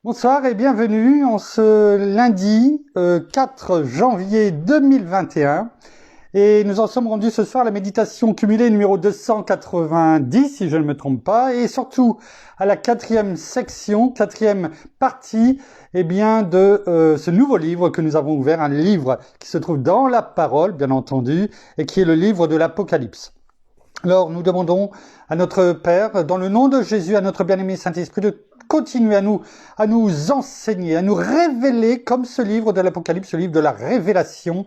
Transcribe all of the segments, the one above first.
Bonsoir et bienvenue en ce lundi 4 janvier 2021. Et nous en sommes rendus ce soir à la méditation cumulée numéro 290, si je ne me trompe pas, et surtout à la quatrième section, quatrième partie, de ce nouveau livre que nous avons ouvert, un livre qui se trouve dans la parole, bien entendu, et qui est le livre de l'Apocalypse. Alors, nous demandons à notre Père, dans le nom de Jésus, à notre bien-aimé Saint-Esprit, de continuer à nous enseigner, à nous révéler, comme ce livre de l'Apocalypse, ce livre de la révélation,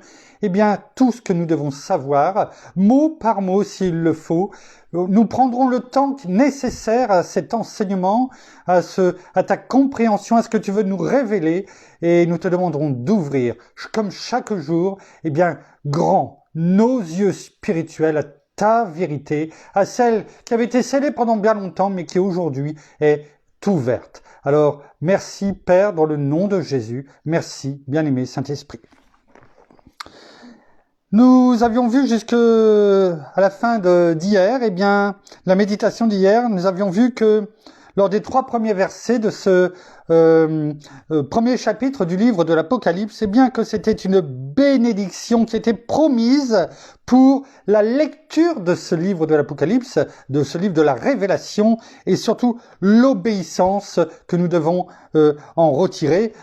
tout ce que nous devons savoir, mot par mot s'il le faut. Nous prendrons le temps nécessaire à cet enseignement, à ta compréhension, à ce que tu veux nous révéler, et nous te demanderons d'ouvrir, comme chaque jour, grand, nos yeux spirituels à ta vérité, à celle qui avait été scellée pendant bien longtemps, mais qui aujourd'hui est ouverte. Alors, merci Père, dans le nom de Jésus. Merci, bien-aimé Saint-Esprit. Nous avions vu jusqu'à la fin d'hier, la méditation d'hier, nous avions vu que lors des 3 premiers versets de ce premier chapitre du livre de l'Apocalypse, c'est bien que c'était une bénédiction qui était promise pour la lecture de ce livre de l'Apocalypse, de ce livre de la Révélation, et surtout l'obéissance que nous devons en retirer,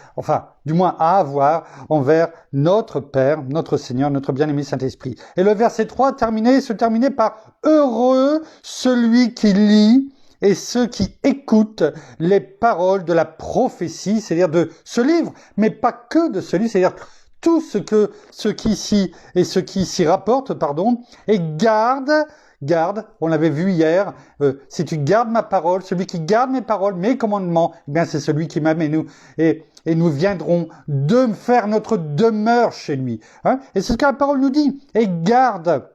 du moins à avoir envers notre Père, notre Seigneur, notre bien-aimé Saint-Esprit. Et le verset 3 se terminait par « Heureux celui qui lit » et ceux qui écoutent les paroles de la prophétie, c'est-à-dire de ce livre, mais pas que de ce livre, c'est-à-dire tout ce qui s'y rapporte, et garde, on l'avait vu hier, si tu gardes ma parole, celui qui garde mes paroles, mes commandements, c'est celui qui m'aime et nous viendrons de faire notre demeure chez lui. Et c'est ce que la parole nous dit. Et garde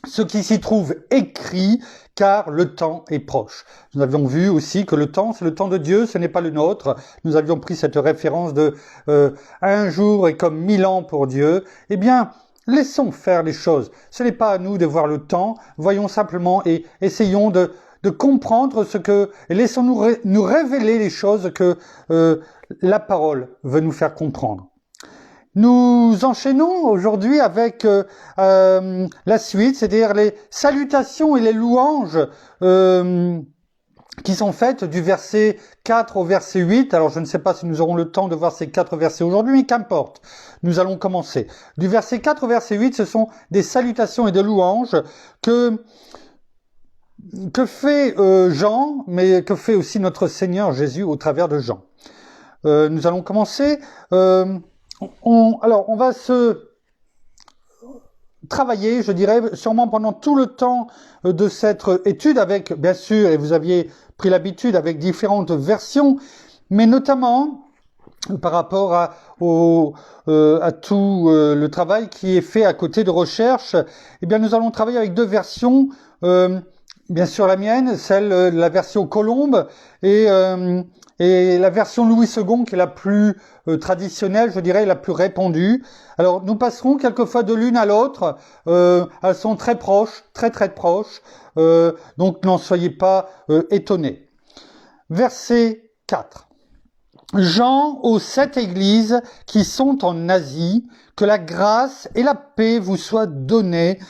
ce qui s'y trouve écrit, car le temps est proche. Nous avions vu aussi que le temps, c'est le temps de Dieu, ce n'est pas le nôtre. Nous avions pris cette référence de un jour est comme 1000 ans pour Dieu. Laissons faire les choses. Ce n'est pas à nous de voir le temps. Voyons simplement et essayons de comprendre et laissons-nous nous révéler les choses que la parole veut nous faire comprendre. Nous enchaînons aujourd'hui avec la suite, c'est-à-dire les salutations et les louanges qui sont faites du verset 4 au verset 8. Alors je ne sais pas si nous aurons le temps de voir ces 4 versets aujourd'hui, mais qu'importe. Nous allons commencer. Du verset 4 au verset 8, ce sont des salutations et des louanges que fait Jean, mais que fait aussi notre Seigneur Jésus au travers de Jean. Nous allons commencer... on va se travailler, je dirais, sûrement pendant tout le temps de cette étude avec, bien sûr, et vous aviez pris l'habitude avec différentes versions, mais notamment par rapport à tout le travail qui est fait à côté de recherche, nous allons travailler avec 2 versions, bien sûr la mienne, la version Colombe, et la version Louis II qui est la plus traditionnelle, je dirais, la plus répandue. Alors nous passerons quelquefois de l'une à l'autre, elles sont très proches, très très proches, donc n'en soyez pas étonnés. Verset 4. Jean aux 7 églises qui sont en Asie, que la grâce et la paix vous soient données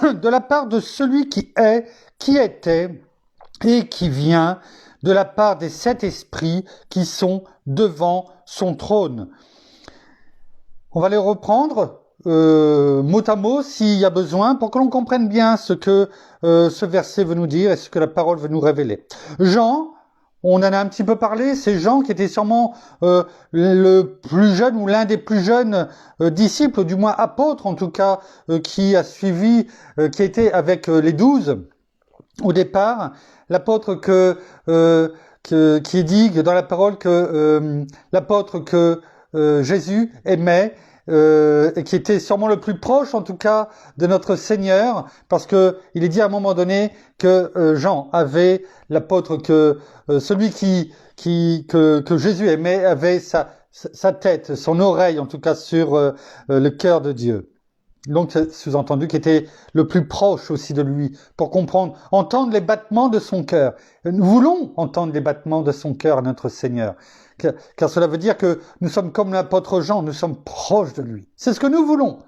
de la part de celui qui est, qui était et qui vient, de la part des 7 esprits qui sont devant son trône. On va les reprendre mot à mot s'il y a besoin pour que l'on comprenne bien ce que ce verset veut nous dire et ce que la parole veut nous révéler. Jean, on en a un petit peu parlé, c'est Jean qui était sûrement le plus jeune ou l'un des plus jeunes disciples, ou du moins apôtres en tout cas, qui a suivi, qui était avec les 12 au départ. L'apôtre qui est dit dans la parole que l'apôtre que Jésus aimait, et qui était sûrement le plus proche en tout cas de notre Seigneur, parce que il est dit à un moment donné que Jean avait l'apôtre celui que Jésus aimait avait sa tête, son oreille en tout cas sur le cœur de Dieu. Donc, c'est sous-entendu qui était le plus proche aussi de lui, pour comprendre, entendre les battements de son cœur. Nous voulons entendre les battements de son cœur à notre Seigneur, car cela veut dire que nous sommes comme l'apôtre Jean, nous sommes proches de lui. C'est ce que nous voulons.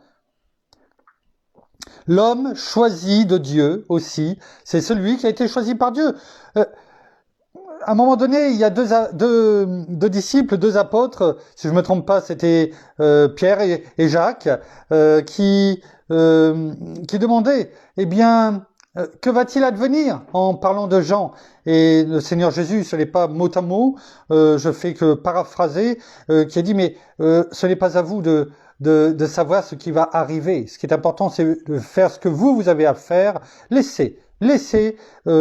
L'homme choisi de Dieu aussi, c'est celui qui a été choisi par Dieu. À un moment donné, il y a deux disciples, deux apôtres, si je me trompe pas, c'était Pierre et Jacques, qui demandaient, eh bien, que va-t-il advenir en parlant de Jean? Et le Seigneur Jésus, ce n'est pas mot à mot, je fais que paraphraser, qui a dit, mais ce n'est pas à vous de savoir ce qui va arriver. Ce qui est important, c'est de faire ce que vous avez à faire. Laissez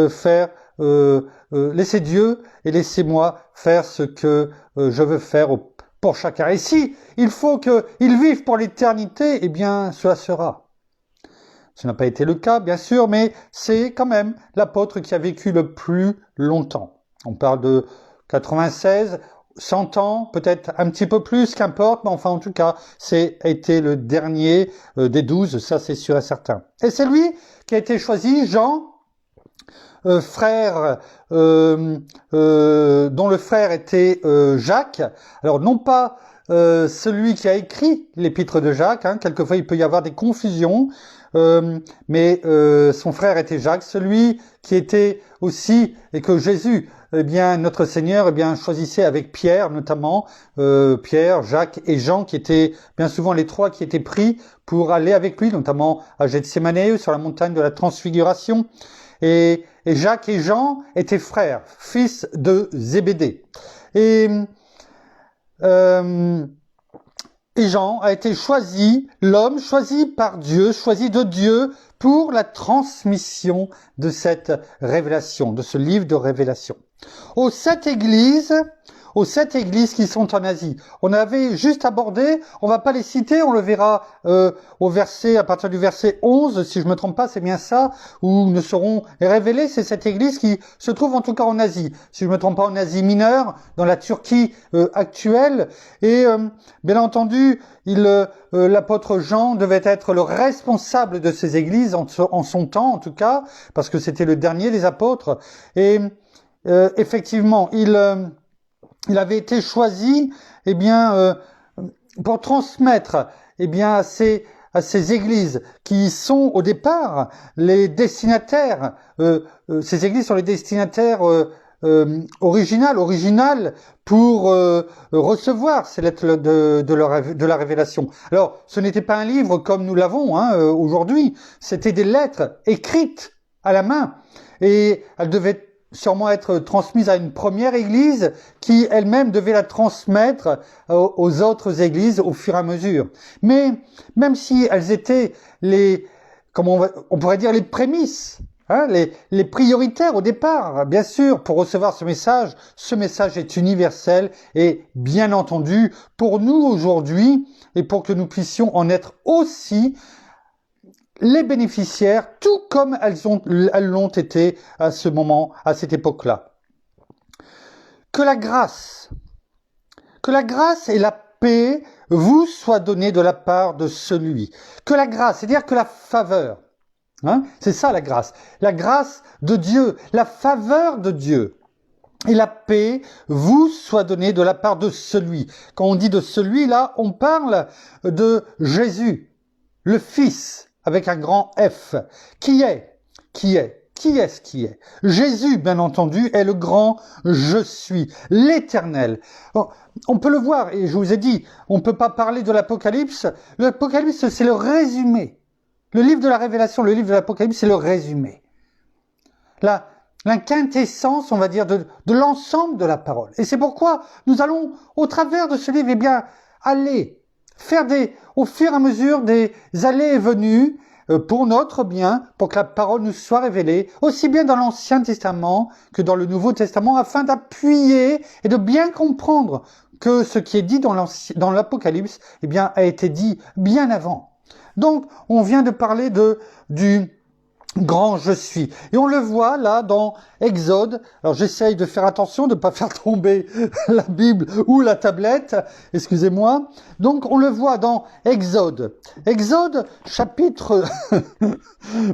faire. Laissez Dieu et laissez-moi faire ce que je veux faire pour chacun. Et si il faut qu'ils vivent pour l'éternité, eh bien, cela sera. Ce n'a pas été le cas, bien sûr, mais c'est quand même l'apôtre qui a vécu le plus longtemps. On parle de 96, 100 ans, peut-être un petit peu plus, qu'importe, mais enfin, en tout cas, c'est été le dernier des 12, ça c'est sûr et certain. Et c'est lui qui a été choisi, Jean, frère dont le frère était Jacques. Alors non pas celui qui a écrit l'épître de Jacques, quelquefois il peut y avoir des confusions, mais son frère était Jacques, celui qui était aussi, et que Jésus, eh bien notre Seigneur, eh bien choisissait avec Pierre notamment, Pierre, Jacques et Jean, qui étaient bien souvent les trois qui étaient pris pour aller avec lui, notamment à Gethsémanée, sur la montagne de la Transfiguration. Et Jacques et Jean étaient frères, fils de Zébédée. Et Jean a été choisi, l'homme choisi par Dieu, choisi de Dieu pour la transmission de cette révélation, de ce livre de révélation. Aux 7 églises qui sont en Asie. On avait juste abordé, on va pas les citer, on le verra à partir du verset 11, si je me trompe pas, c'est bien ça, où nous serons révélés, c'est cette église qui se trouve en tout cas en Asie. Si je me trompe pas, en Asie mineure, dans la Turquie actuelle. Et bien entendu, l'apôtre Jean devait être le responsable de ces églises en son temps, en tout cas, parce que c'était le dernier des apôtres. Et effectivement, il avait été choisi, eh bien, pour transmettre, eh bien, à ces églises qui sont au départ les destinataires. Ces églises sont les destinataires originales pour recevoir ces lettres de la révélation. Alors, ce n'était pas un livre comme nous l'avons aujourd'hui. C'était des lettres écrites à la main et elles devaient sûrement être transmise à une première église qui elle-même devait la transmettre aux autres églises au fur et à mesure. Mais même si elles étaient on pourrait dire les prémices, les prioritaires au départ, bien sûr, pour recevoir ce message est universel et bien entendu pour nous aujourd'hui et pour que nous puissions en être aussi les bénéficiaires, tout comme elles l'ont été à ce moment, à cette époque-là. Que la grâce et la paix vous soient données de la part de celui. Que la grâce, c'est-à-dire que la faveur, c'est ça la grâce de Dieu, la faveur de Dieu et la paix vous soient données de la part de celui. Quand on dit de celui-là, on parle de Jésus, le Fils, avec un grand F. Qui est-ce qui est? Jésus, bien entendu, est le grand je suis, l'Éternel. On peut le voir, et je vous ai dit, on ne peut pas parler de l'Apocalypse. L'Apocalypse, c'est le résumé. Le livre de la Révélation, le livre de l'Apocalypse, c'est le résumé. La quintessence, on va dire, de l'ensemble de la parole. Et c'est pourquoi nous allons, au travers de ce livre, eh bien, aller faire au fur et à mesure des allées et venues pour notre bien, pour que la parole nous soit révélée, aussi bien dans l'Ancien Testament que dans le Nouveau Testament, afin d'appuyer et de bien comprendre que ce qui est dit dans l'Apocalypse, eh bien, a été dit bien avant. Donc, on vient de parler grand je suis. Et on le voit là dans Exode. Alors j'essaye de faire attention de ne pas faire tomber la Bible ou la tablette, excusez-moi. Donc on le voit dans Exode. Exode chapitre...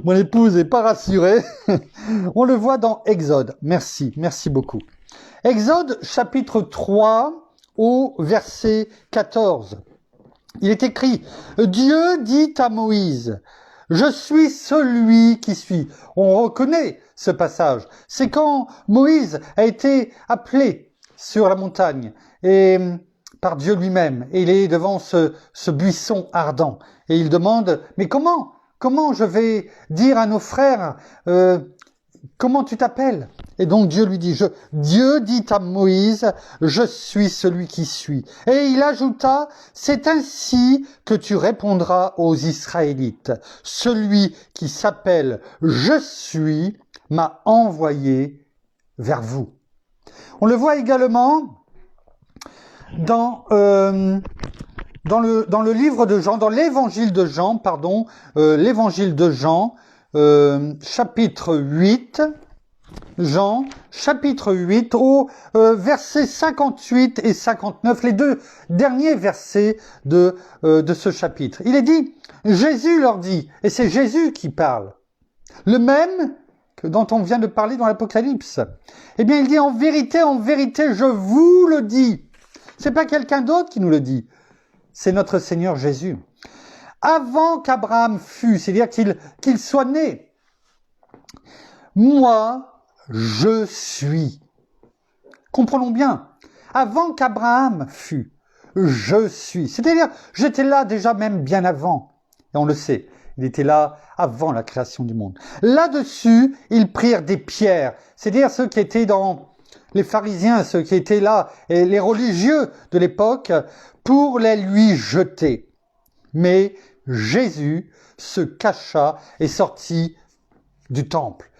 Mon épouse n'est pas rassurée. On le voit dans Exode. Merci beaucoup. Exode chapitre 3 au verset 14. Il est écrit, Dieu dit à Moïse, je suis celui qui suis. On reconnaît ce passage. C'est quand Moïse a été appelé sur la montagne et par Dieu lui-même. Et il est devant ce buisson ardent. Et il demande, mais comment je vais dire à nos frères, comment tu t'appelles? Et donc Dieu lui dit, Dieu dit à Moïse, je suis celui qui suis. Et il ajouta, c'est ainsi que tu répondras aux Israélites. Celui qui s'appelle je suis m'a envoyé vers vous. On le voit également dans le livre de Jean, dans l'évangile de Jean, chapitre 8, Jean, chapitre 8, au versets 58 et 59, les deux derniers versets de ce chapitre. Il est dit, Jésus leur dit, et c'est Jésus qui parle, le même dont on vient de parler dans l'Apocalypse. Eh bien, il dit, en vérité, je vous le dis. C'est pas quelqu'un d'autre qui nous le dit, c'est notre Seigneur Jésus. Avant qu'Abraham fût, c'est-à-dire qu'il soit né, moi, je suis. Comprenons bien. Avant qu'Abraham fût, je suis. C'est-à-dire, j'étais là déjà même bien avant. Et on le sait, il était là avant la création du monde. Là-dessus, ils prirent des pierres. C'est-à-dire ceux qui étaient dans les pharisiens, ceux qui étaient là, et les religieux de l'époque, pour les lui jeter. Mais Jésus se cacha et sortit du temple.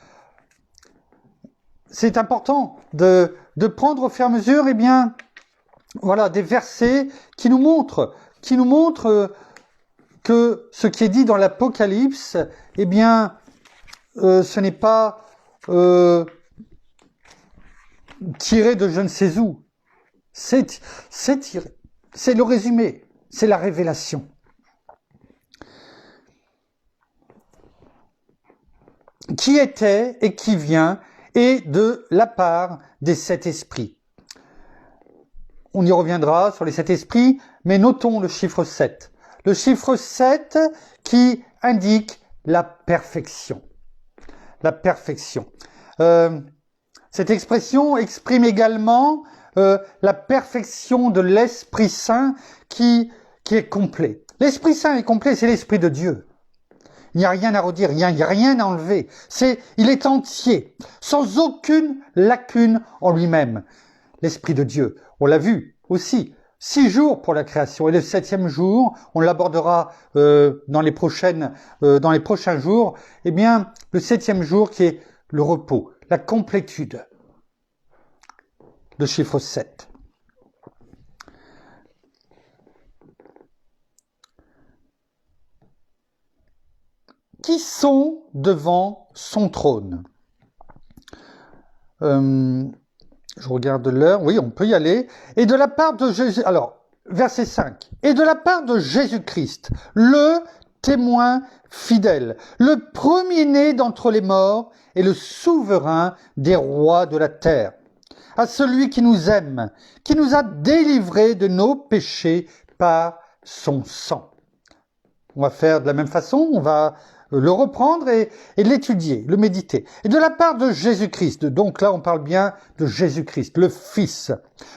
C'est important de prendre au fur et à mesure, eh bien, voilà, des versets qui nous montrent que ce qui est dit dans l'Apocalypse, eh bien, ce n'est pas tiré de je ne sais où. C'est le résumé, c'est la révélation. Qui était et qui vient et de la part des 7 esprits. On y reviendra sur les 7 esprits, mais notons le chiffre 7. Le chiffre 7 qui indique la perfection. La perfection. Cette expression exprime également la perfection de l'Esprit Saint qui est complet. L'Esprit Saint est complet, c'est l'Esprit de Dieu. Il n'y a rien à redire, il n'y a rien à enlever. Il est entier, sans aucune lacune en lui-même. L'Esprit de Dieu, on l'a vu aussi, 6 jours pour la création. Et le 7e jour, on l'abordera dans les prochains jours, eh bien, le 7e jour qui est le repos, la complétude. Le chiffre 7. Qui sont devant son trône? Je regarde l'heure. Oui, on peut y aller. Et de la part de Jésus... Alors, verset 5. Et de la part de Jésus-Christ, le témoin fidèle, le premier-né d'entre les morts et le souverain des rois de la terre. À celui qui nous aime, qui nous a délivrés de nos péchés par son sang. On va faire de la même façon, on va le reprendre et l'étudier, le méditer. Et de la part de Jésus-Christ, donc là on parle bien de Jésus-Christ, le Fils,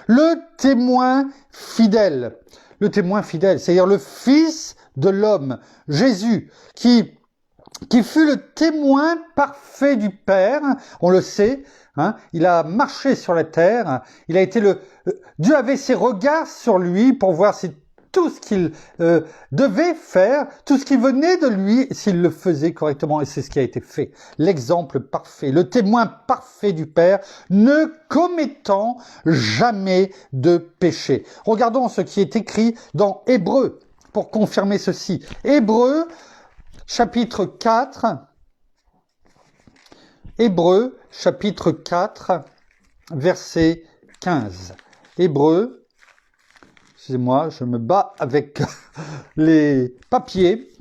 le témoin fidèle, c'est-à-dire le Fils de l'homme, Jésus, qui fut le témoin parfait du Père, on le sait, hein, il a marché sur la terre, il a été Dieu avait ses regards sur lui pour voir si tout ce qu'il devait faire, tout ce qui venait de lui, s'il le faisait correctement, et c'est ce qui a été fait. L'exemple parfait, le témoin parfait du Père, ne commettant jamais de péché. Regardons ce qui est écrit dans Hébreux, pour confirmer ceci. Hébreux, chapitre 4, Hébreux, chapitre 4, verset 15. Hébreux, excusez-moi, je me bats avec les papiers.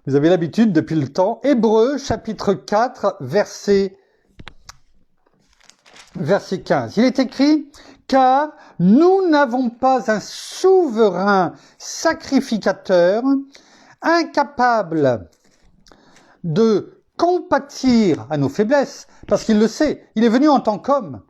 Vous avez l'habitude depuis le temps. Hébreux, chapitre 4, verset 15. Il est écrit, car nous n'avons pas un souverain sacrificateur incapable de compatir à nos faiblesses, parce qu'il le sait, il est venu en tant qu'homme.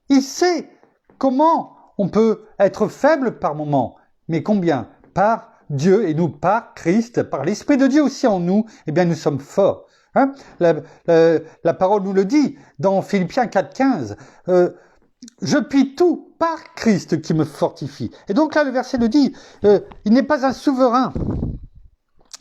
Il sait comment on peut être faible par moment, mais combien par Dieu et nous par Christ, par l'Esprit de Dieu aussi en nous, eh bien nous sommes forts. Hein? La parole nous le dit dans Philippiens 4,15. Je puis tout par Christ qui me fortifie. Et donc là, le verset nous dit, il n'est pas un souverain,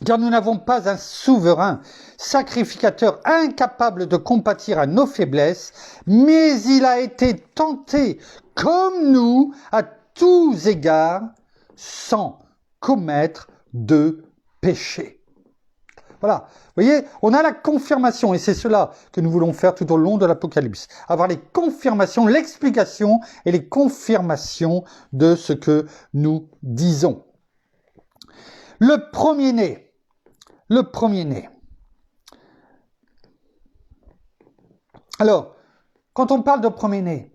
car nous n'avons pas un souverain sacrificateur incapable de compatir à nos faiblesses, mais il a été tenté comme nous à tous égards, sans commettre de péché. Voilà, vous voyez, on a la confirmation, et c'est cela que nous voulons faire tout au long de l'Apocalypse. Avoir les confirmations, l'explication et les confirmations de ce que nous disons. Le premier-né. Alors, quand on parle de premier-né,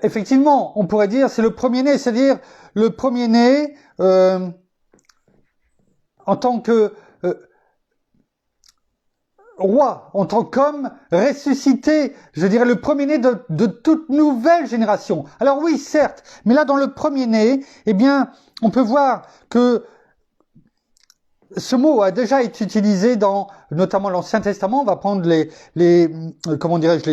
effectivement, on pourrait dire c'est le premier-né, c'est-à-dire le premier-né en tant que roi, en tant qu'homme ressuscité, je dirais le premier-né de toute nouvelle génération. Alors oui, certes, mais là dans le premier-né, eh bien, on peut voir que ce mot a déjà été utilisé dans notamment l'Ancien Testament. On va prendre les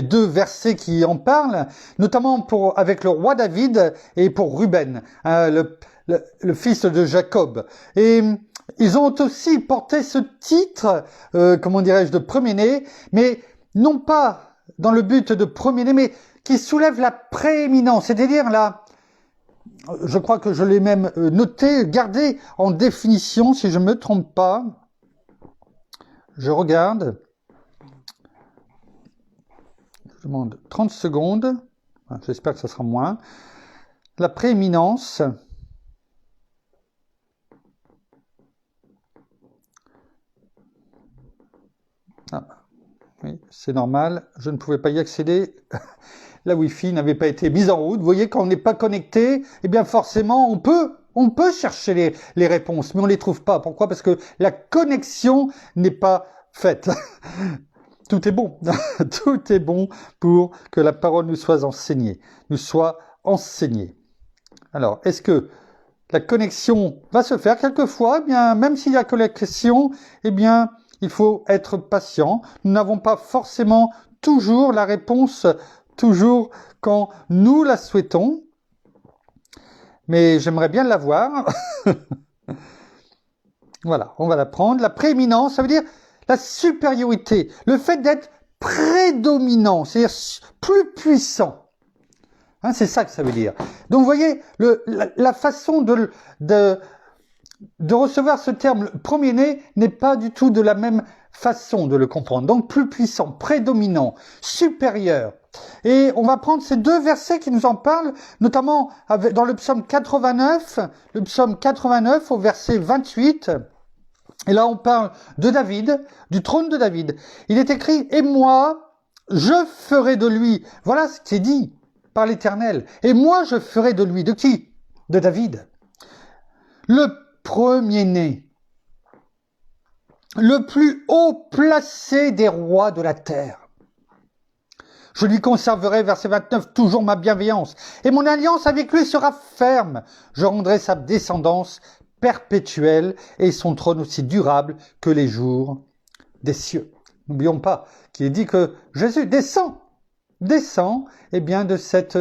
deux versets qui en parlent, notamment avec le roi David et pour Ruben, le fils de Jacob. Et ils ont aussi porté ce titre, de premier-né, mais non pas dans le but de premier-né, mais qui soulève la prééminence, c'est-à-dire je crois que je l'ai même noté, gardé en définition, si je ne me trompe pas. Je regarde. Je demande 30 secondes. J'espère que ce sera moins. La prééminence. Oui, c'est normal. Je ne pouvais pas y accéder. La Wi-Fi n'avait pas été mise en route. Vous voyez, quand on n'est pas connecté, eh bien forcément, on peut chercher les réponses, mais on les trouve pas. Pourquoi? Parce que la connexion n'est pas faite. Tout est bon. Tout est bon pour que la parole nous soit enseignée. Alors, est-ce que la connexion va se faire quelquefois? Eh bien, même s'il y a connexion, eh bien, il faut être patient. Nous n'avons pas forcément toujours la réponse toujours quand nous la souhaitons, mais j'aimerais bien l'avoir. Voilà, on va la prendre. La prééminence, ça veut dire la supériorité, le fait d'être prédominant, c'est-à-dire plus puissant. Hein, c'est ça que ça veut dire. Donc vous voyez, la façon de recevoir ce terme premier-né n'est pas du tout de la même façon de le comprendre. Donc plus puissant, prédominant, supérieur. Et on va prendre ces deux versets qui nous en parlent, notamment dans le psaume 89, au verset 28. Et là, on parle de David, du trône de David. Il est écrit, et moi, je ferai de lui. Voilà ce qui est dit par l'Éternel. Et moi, je ferai de lui. De qui? De David. Le premier-né. Le plus haut placé des rois de la terre. Je lui conserverai, verset 29, toujours ma bienveillance. Et mon alliance avec lui sera ferme. Je rendrai sa descendance perpétuelle et son trône aussi durable que les jours des cieux. N'oublions pas qu'il est dit que Jésus descend, eh bien, de cette,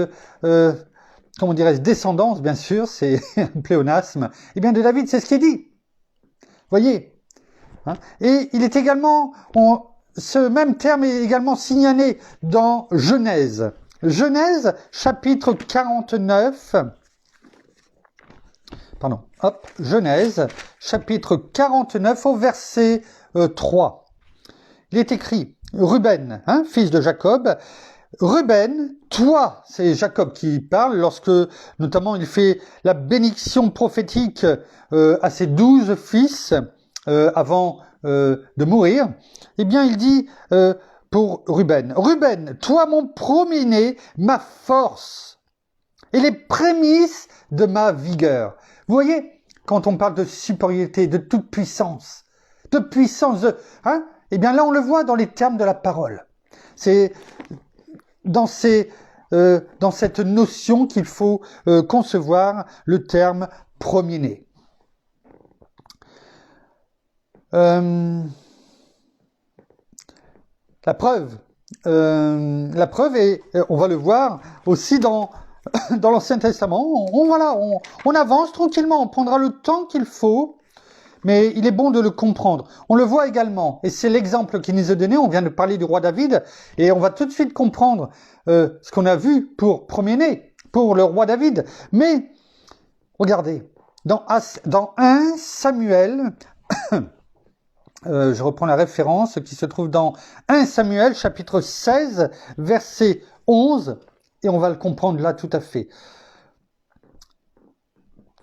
descendance, bien sûr, c'est un pléonasme, eh bien, de David, c'est ce qui est dit. Voyez. Hein? Et il est également, ce même terme est également signalé dans Genèse. Genèse, chapitre 49. Genèse, chapitre 49, au verset 3. Il est écrit, Ruben, hein, fils de Jacob. Ruben, toi, c'est Jacob qui parle lorsque, notamment, il fait la bénédiction prophétique à ses 12 fils avant de mourir. Eh bien, il dit pour Ruben, Ruben, toi, mon premier-né, ma force et les prémices de ma vigueur. Vous voyez, quand on parle de supériorité, de toute puissance, hein, eh bien là, on le voit dans les termes de la parole. C'est dans cette notion qu'il faut concevoir le terme premier-né. La preuve est, on va le voir aussi dans l'Ancien Testament. On avance tranquillement, on prendra le temps qu'il faut, mais il est bon de le comprendre. On le voit également, et c'est l'exemple qui nous est donné, on vient de parler du roi David, et on va tout de suite comprendre ce qu'on a vu pour premier-né, pour le roi David. Mais, regardez, dans 1 Samuel, je reprends la référence qui se trouve dans 1 Samuel, chapitre 16, verset 11, et on va le comprendre là tout à fait.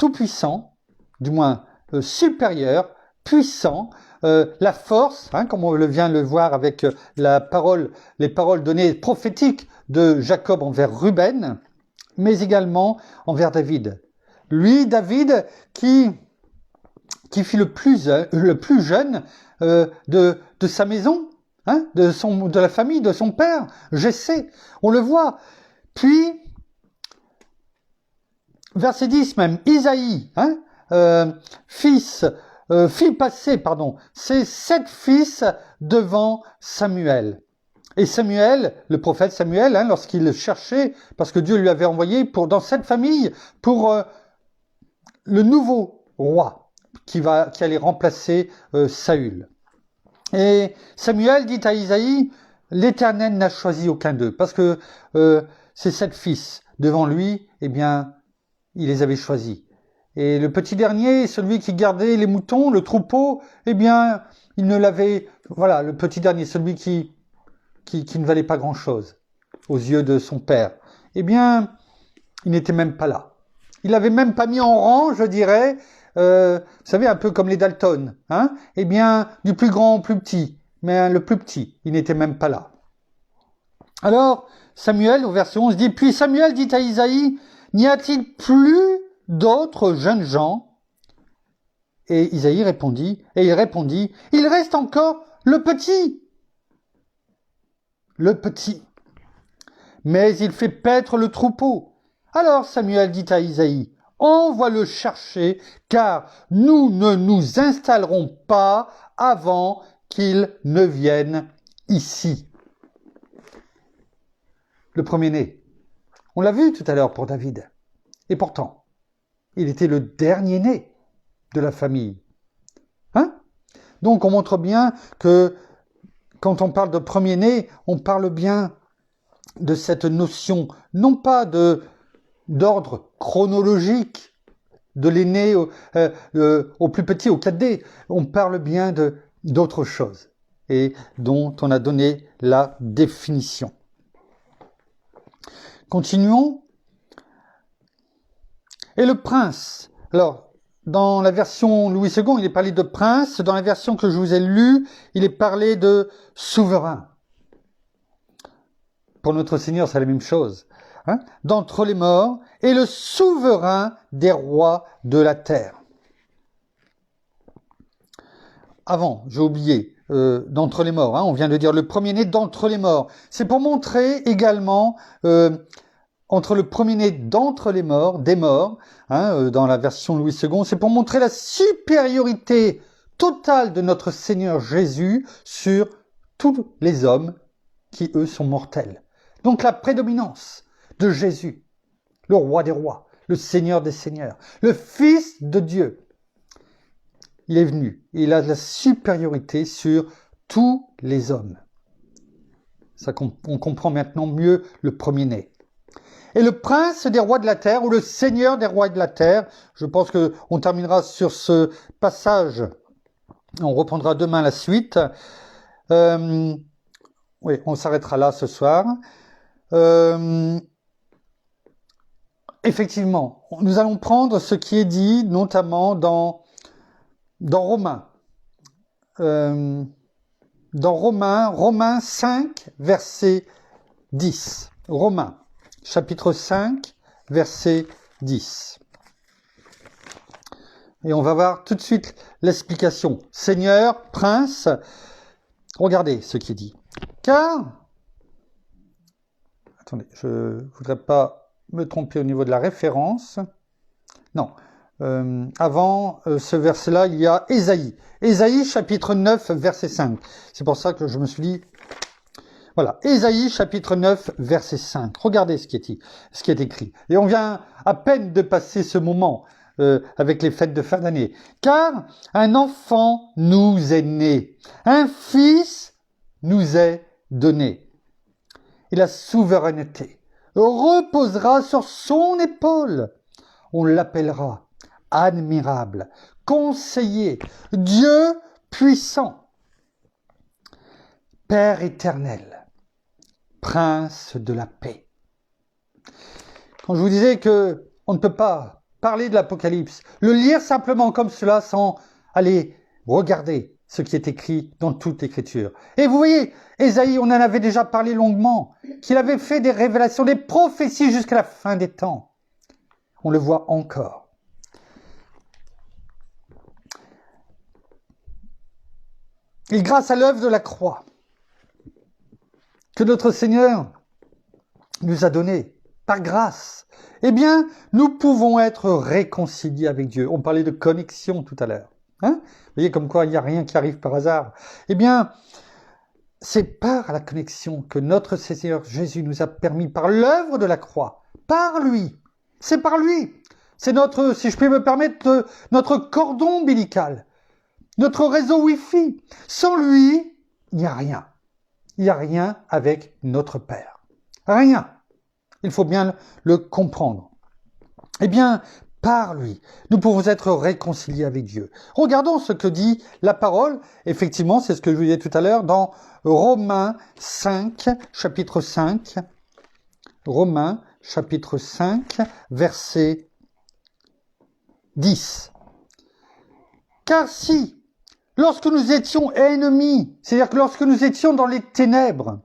Tout puissant, du moins supérieur, puissant, la force, hein, comme on vient de le voir avec les paroles données prophétiques de Jacob envers Ruben, mais également envers David. Lui, David, qui fut le plus jeune de sa maison, hein, de la famille, de son père, Jessé, on le voit. Puis, verset 10 même, Isaïe, hein, fit passer, ses 7 fils devant Samuel. Et Samuel, le prophète Samuel, hein, lorsqu'il le cherchait, parce que Dieu lui avait envoyé dans cette famille, pour le nouveau roi qui allait remplacer Saül. Et Samuel dit à Isaïe, l'Éternel n'a choisi aucun d'eux, parce que ces 7 fils devant lui, eh bien, il les avait choisis. Et le petit dernier, celui qui gardait les moutons, le troupeau, eh bien, il ne l'avait... Voilà, le petit dernier, celui qui ne valait pas grand-chose aux yeux de son père. Eh bien, il n'était même pas là. Il l'avait même pas mis en rang, je dirais, vous savez, un peu comme les Dalton, hein. Eh bien, du plus grand au plus petit. Mais le plus petit, il n'était même pas là. Alors, Samuel, au verset 11, dit, puis Samuel dit à Isaïe, n'y a-t-il plus d'autres jeunes gens? Et Isaïe répondit, il reste encore le petit. Le petit. Mais il fait paître le troupeau. Alors Samuel dit à Isaïe, envoie le chercher, car nous ne nous installerons pas avant qu'il ne vienne ici. Le premier-né. On l'a vu tout à l'heure pour David. Et pourtant, il était le dernier-né de la famille. Hein? Donc on montre bien que quand on parle de premier-né, on parle bien de cette notion, non pas d'ordre chronologique, de l'aîné au plus petit, au cadet. On parle bien d'autre chose, et dont on a donné la définition. Continuons. Et le prince. Alors, dans la version Louis II, il est parlé de prince. Dans la version que je vous ai lue, il est parlé de souverain. Pour notre Seigneur, c'est la même chose. Hein? D'entre les morts, et le souverain des rois de la terre. Avant, j'ai oublié, d'entre les morts, hein, on vient de dire le premier-né d'entre les morts. C'est pour montrer également, entre le premier-né d'entre les morts, des morts, hein, dans la version Louis II, c'est pour montrer la supériorité totale de notre Seigneur Jésus sur tous les hommes qui, eux, sont mortels. Donc la prédominance de Jésus, le roi des rois, le Seigneur des seigneurs, le Fils de Dieu. Il est venu, il a la supériorité sur tous les hommes. Ça, on comprend maintenant mieux le premier-né. Et le prince des rois de la terre, ou le Seigneur des rois de la terre, je pense qu'on terminera sur ce passage, on reprendra demain la suite. Oui, on s'arrêtera là ce soir. Effectivement, nous allons prendre ce qui est dit, notamment dans Romains. Dans Romains 5, verset 10. Romains, chapitre 5, verset 10. Et on va voir tout de suite l'explication. Seigneur, prince, regardez ce qui est dit. Car, attendez, je ne voudrais pas me tromper au niveau de la référence. Non, avant ce verset-là, il y a Ésaïe. Ésaïe, chapitre 9, verset 5. C'est pour ça que je me suis dit... Voilà, Ésaïe, chapitre 9, verset 5. Regardez ce qui est écrit. Et on vient à peine de passer ce moment avec les fêtes de fin d'année. Car un enfant nous est né, un fils nous est donné. Et la souveraineté reposera sur son épaule. On l'appellera admirable, conseiller, Dieu puissant, Père éternel, Prince de la paix. Quand je vous disais que on ne peut pas parler de l'Apocalypse, le lire simplement comme cela sans aller regarder ce qui est écrit dans toute l'Écriture. Et vous voyez, Ésaïe, on en avait déjà parlé longuement, qu'il avait fait des révélations, des prophéties jusqu'à la fin des temps. On le voit encore. Et grâce à l'œuvre de la croix, que notre Seigneur nous a donné par grâce, eh bien, nous pouvons être réconciliés avec Dieu. On parlait de connexion tout à l'heure. Vous voyez comme quoi il n'y a rien qui arrive par hasard. Eh bien, c'est par la connexion que notre Seigneur Jésus nous a permis, par l'œuvre de la croix, par lui. C'est par lui. C'est notre, si je puis me permettre, notre cordon ombilical, notre réseau Wi-Fi. Sans lui, il n'y a rien. Il n'y a rien avec notre Père. Rien. Il faut bien le comprendre. Eh bien, par lui, nous pouvons être réconciliés avec Dieu. Regardons ce que dit la parole. Effectivement, c'est ce que je vous disais tout à l'heure dans Romains 5, chapitre 5. Romains, chapitre 5, verset 10. Car si, lorsque nous étions ennemis, c'est-à-dire que lorsque nous étions dans les ténèbres,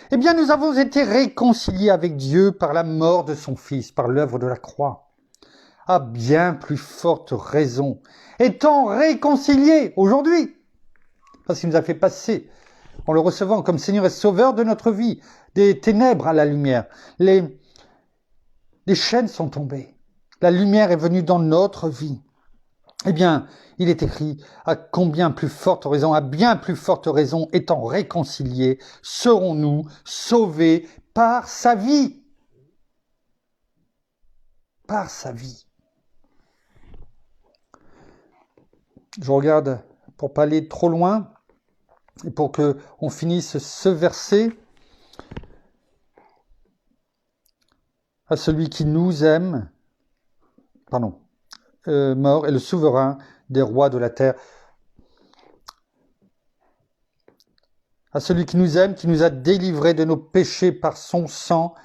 eh bien nous avons été réconciliés avec Dieu par la mort de son Fils, par l'œuvre de la croix. À bien plus forte raison, étant réconciliés aujourd'hui, parce qu'il nous a fait passer, en le recevant comme Seigneur et Sauveur de notre vie, des ténèbres à la lumière. Les chaînes sont tombées. La lumière est venue dans notre vie. Eh bien, il est écrit, à combien plus forte raison, à bien plus forte raison, étant réconciliés, serons-nous sauvés par sa vie. Par sa vie. Je regarde, pour pas aller trop loin, et pour que on finisse ce verset, à celui qui nous aime, mort est le souverain des rois de la terre. À celui qui nous aime, qui nous a délivrés de nos péchés par son sang.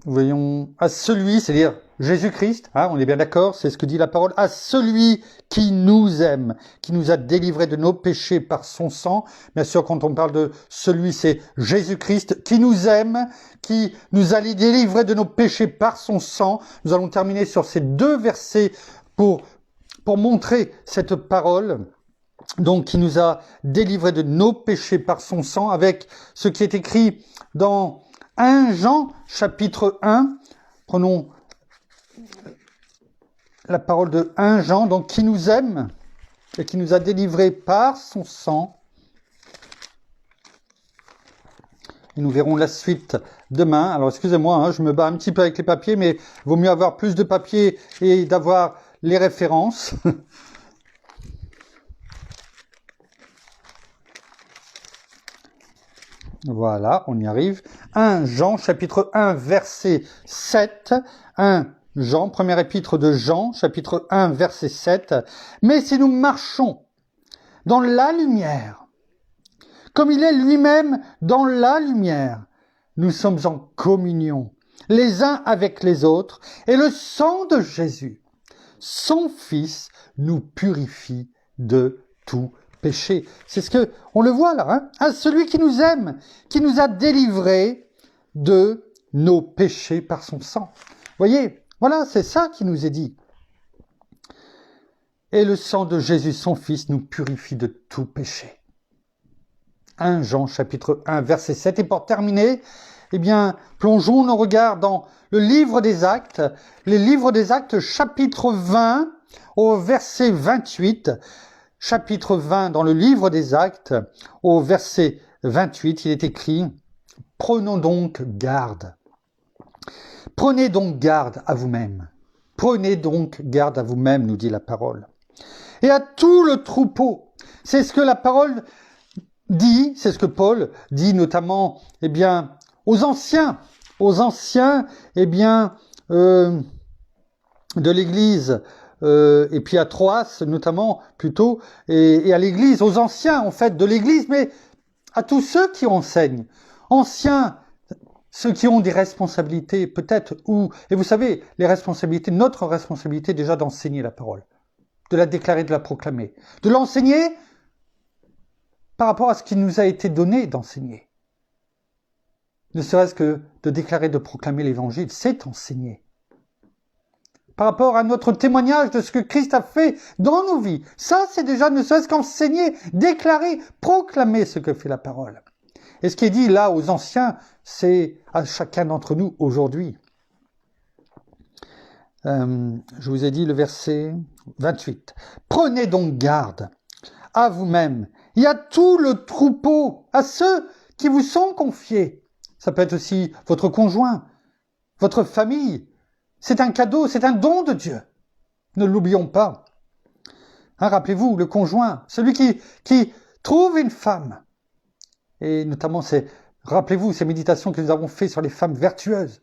Voyons, à celui, c'est-à-dire Jésus-Christ, on est bien d'accord, c'est ce que dit la parole, à celui qui nous aime, qui nous a délivrés de nos péchés par son sang. Bien sûr, quand on parle de celui, c'est Jésus-Christ qui nous aime, qui nous a délivrés de nos péchés par son sang. Nous allons terminer sur ces deux versets pour montrer cette parole. Donc, qui nous a délivrés de nos péchés par son sang, avec ce qui est écrit dans 1 Jean, chapitre 1. Prenons la parole de 1 Jean, donc qui nous aime et qui nous a délivrés par son sang. Et nous verrons la suite demain. Alors, excusez-moi, je me bats un petit peu avec les papiers, mais il vaut mieux avoir plus de papiers et d'avoir les références. Voilà, on y arrive. 1 Jean, chapitre 1, verset 7. 1 Jean, première épître de Jean, chapitre 1, verset 7. Mais si nous marchons dans la lumière, comme il est lui-même dans la lumière. Nous sommes en communion, les uns avec les autres, et le sang de Jésus, son Fils, nous purifie de tout péché. C'est ce que on le voit là, hein? À celui qui nous aime, qui nous a délivrés de nos péchés par son sang. Voyez, voilà, c'est ça qui nous est dit. Et le sang de Jésus, son Fils, nous purifie de tout péché. 1 Jean chapitre 1 verset 7. Et pour terminer, eh bien, plongeons nos regards dans le livre des Actes, les livres des Actes chapitre 20 au verset 28. Chapitre 20 dans le livre des Actes au verset 28, il est écrit « Prenons donc garde. Prenez donc garde à vous-même. Prenez donc garde à vous-même, nous dit la parole. Et à tout le troupeau. » C'est ce que la parole dit, c'est ce que Paul dit notamment, eh bien, aux anciens, eh bien, de l'Église, et puis à Troas notamment, plutôt, et à l'Église, aux anciens, en fait, de l'Église, mais à tous ceux qui enseignent. Anciens, ceux qui ont des responsabilités, peut-être, et vous savez, les responsabilités, notre responsabilité déjà d'enseigner la parole, de la déclarer, de la proclamer, de l'enseigner par rapport à ce qui nous a été donné d'enseigner. Ne serait-ce que de déclarer, de proclamer l'évangile, c'est enseigner. Par rapport à notre témoignage de ce que Christ a fait dans nos vies, ça c'est déjà ne serait-ce qu'enseigner, déclarer, proclamer ce que fait la parole. Et ce qui est dit là aux anciens, c'est à chacun d'entre nous aujourd'hui. Je vous ai dit le verset 28. Prenez donc garde à vous-même et à tout le troupeau, à ceux qui vous sont confiés. Ça peut être aussi votre conjoint, votre famille. C'est un cadeau, c'est un don de Dieu. Ne l'oublions pas. Hein, rappelez-vous, le conjoint, celui qui trouve une femme. Et notamment, rappelez-vous ces méditations que nous avons faites sur les femmes vertueuses,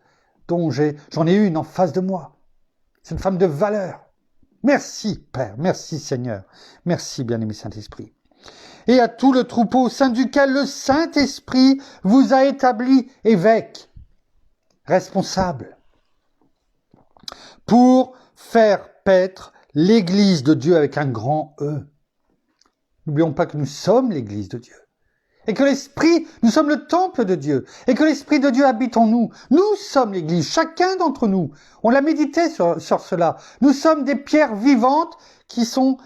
dont j'en ai une en face de moi. C'est une femme de valeur. Merci, Père. Merci, Seigneur. Merci, bien-aimé Saint-Esprit. Et à tout le troupeau au sein duquel le Saint-Esprit vous a établi évêque, responsable, pour faire paître l'Église de Dieu avec un grand E. N'oublions pas que nous sommes l'Église de Dieu. Et que l'Esprit, nous sommes le temple de Dieu. Et que l'Esprit de Dieu habite en nous. Nous sommes l'Église, chacun d'entre nous. On l'a médité sur cela. Nous sommes des pierres vivantes qui sont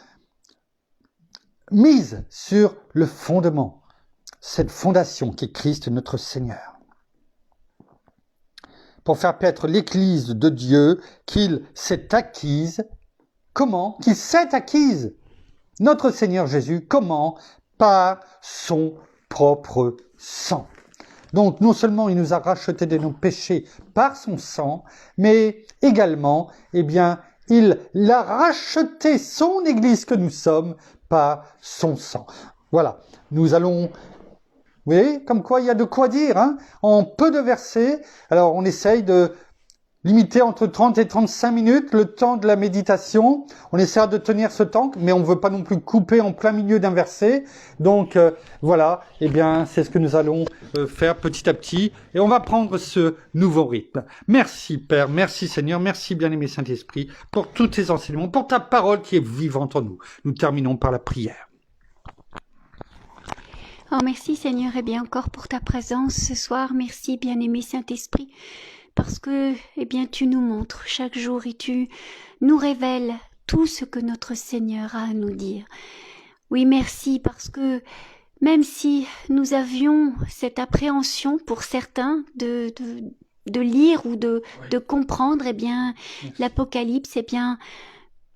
mises sur le fondement. Cette fondation qui est Christ notre Seigneur. Pour faire paître l'Église de Dieu qu'il s'est acquise. Comment? Qu'il s'est acquise. Notre Seigneur Jésus, comment? Par son propre sang. Donc, non seulement il nous a rachetés de nos péchés par son sang, mais également, eh bien, il a racheté son Église que nous sommes par son sang. Voilà. Nous allons, vous voyez, comme quoi il y a de quoi dire, hein, en peu de versets. Alors, on essaye de limiter entre 30 et 35 minutes le temps de la méditation. On essaiera de tenir ce temps, mais on ne veut pas non plus couper en plein milieu d'un verset. Donc voilà, eh bien c'est ce que nous allons faire petit à petit. Et on va prendre ce nouveau rythme. Merci Père, merci Seigneur, merci bien-aimé Saint-Esprit pour tous tes enseignements, pour ta parole qui est vivante en nous. Nous terminons par la prière. Oh merci Seigneur, et bien encore pour ta présence ce soir. Merci bien-aimé Saint-Esprit. Parce que, eh bien, tu nous montres chaque jour et tu nous révèles tout ce que notre Seigneur a à nous dire. Oui, merci, parce que même si nous avions cette appréhension pour certains de lire ou de comprendre, eh bien, l'Apocalypse, eh bien,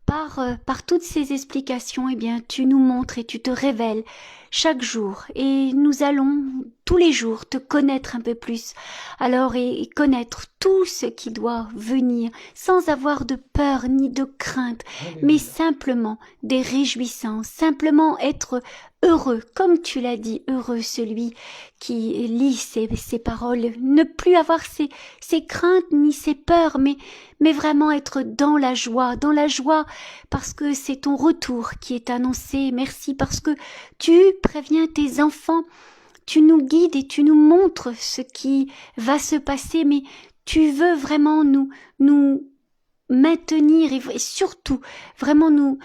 par toutes ces explications, eh bien, tu nous montres et tu te révèles chaque jour. Et nous allons tous les jours te connaître un peu plus. Alors, et connaître tout ce qui doit venir, sans avoir de peur ni de crainte, mais simplement des réjouissances, simplement être heureux, comme tu l'as dit, heureux celui qui lit ces paroles, ne plus avoir ses craintes ni ses peurs, mais vraiment être dans la joie, parce que c'est ton retour qui est annoncé. Merci parce que tu préviens tes enfants tu nous guides et tu nous montres ce qui va se passer, mais tu veux vraiment nous maintenir et surtout vraiment nous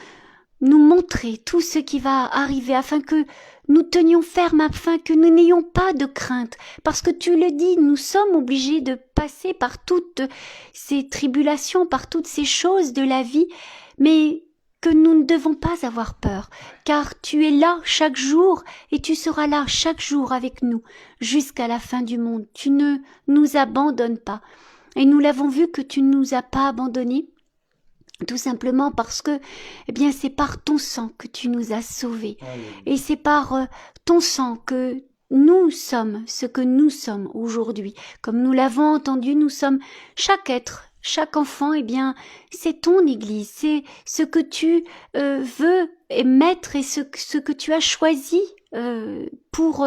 montrer tout ce qui va arriver afin que nous tenions ferme, afin que nous n'ayons pas de crainte. Parce que tu le dis, nous sommes obligés de passer par toutes ces tribulations, par toutes ces choses de la vie, mais que nous ne devons pas avoir peur, car tu es là chaque jour et tu seras là chaque jour avec nous jusqu'à la fin du monde. Tu ne nous abandonnes pas. Et nous l'avons vu que tu ne nous as pas abandonnés, tout simplement parce que, eh bien, c'est par ton sang que tu nous as sauvés. Et c'est par ton sang que nous sommes ce que nous sommes aujourd'hui. Comme nous l'avons entendu, nous sommes chaque être, chaque enfant, eh bien, c'est ton Église, c'est ce que tu veux mettre et ce que tu as choisi pour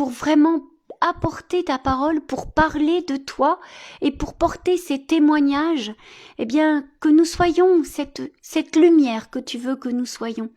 vraiment apporter ta parole, pour parler de toi et pour porter ces témoignages, eh bien, que nous soyons cette lumière que tu veux que nous soyons.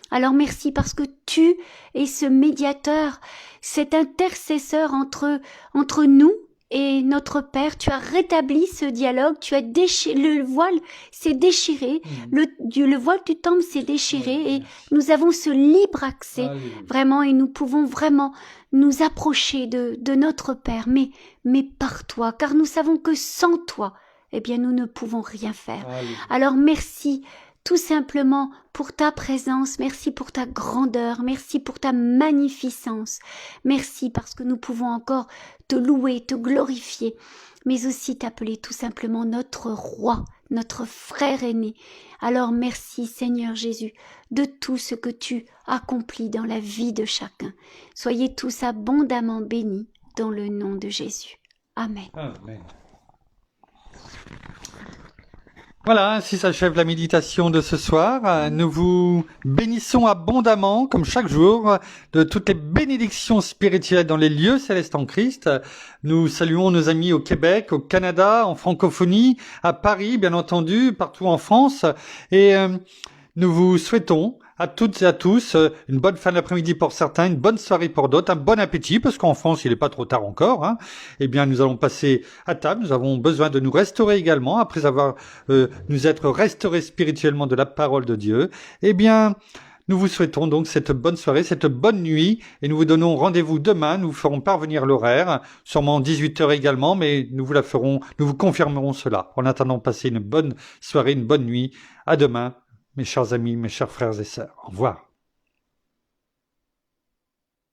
Alors merci parce que tu es ce médiateur, cet intercesseur entre nous et notre Père. Tu as rétabli ce dialogue, tu as déchiré, le voile s'est déchiré, le voile du temple s'est déchiré et nous avons ce libre accès vraiment et nous pouvons vraiment nous approcher de notre Père, mais par toi, car nous savons que sans toi, eh bien nous ne pouvons rien faire. Alors merci tout simplement pour ta présence, merci pour ta grandeur, merci pour ta magnificence, merci parce que nous pouvons encore te louer, te glorifier, mais aussi t'appeler tout simplement notre roi, notre frère aîné. Alors merci Seigneur Jésus de tout ce que tu accomplis dans la vie de chacun. Soyez tous abondamment bénis dans le nom de Jésus. Amen. Amen. Voilà, ainsi s'achève la méditation de ce soir. Nous vous bénissons abondamment, comme chaque jour, de toutes les bénédictions spirituelles dans les lieux célestes en Christ. Nous saluons nos amis au Québec, au Canada, en francophonie, à Paris, bien entendu, partout en France. Et nous vous souhaitons à toutes et à tous une bonne fin d'après-midi pour certains, une bonne soirée pour d'autres, un bon appétit, parce qu'en France, il n'est pas trop tard encore. Eh bien, nous allons passer à table. Nous avons besoin de nous restaurer également, après avoir nous être restaurés spirituellement de la parole de Dieu. Eh bien, nous vous souhaitons donc cette bonne soirée, cette bonne nuit, et nous vous donnons rendez-vous demain. Nous vous ferons parvenir l'horaire, sûrement 18h également, mais nous vous confirmerons cela. En attendant, passez une bonne soirée, une bonne nuit. À demain, mes chers amis, mes chers frères et sœurs. Au revoir.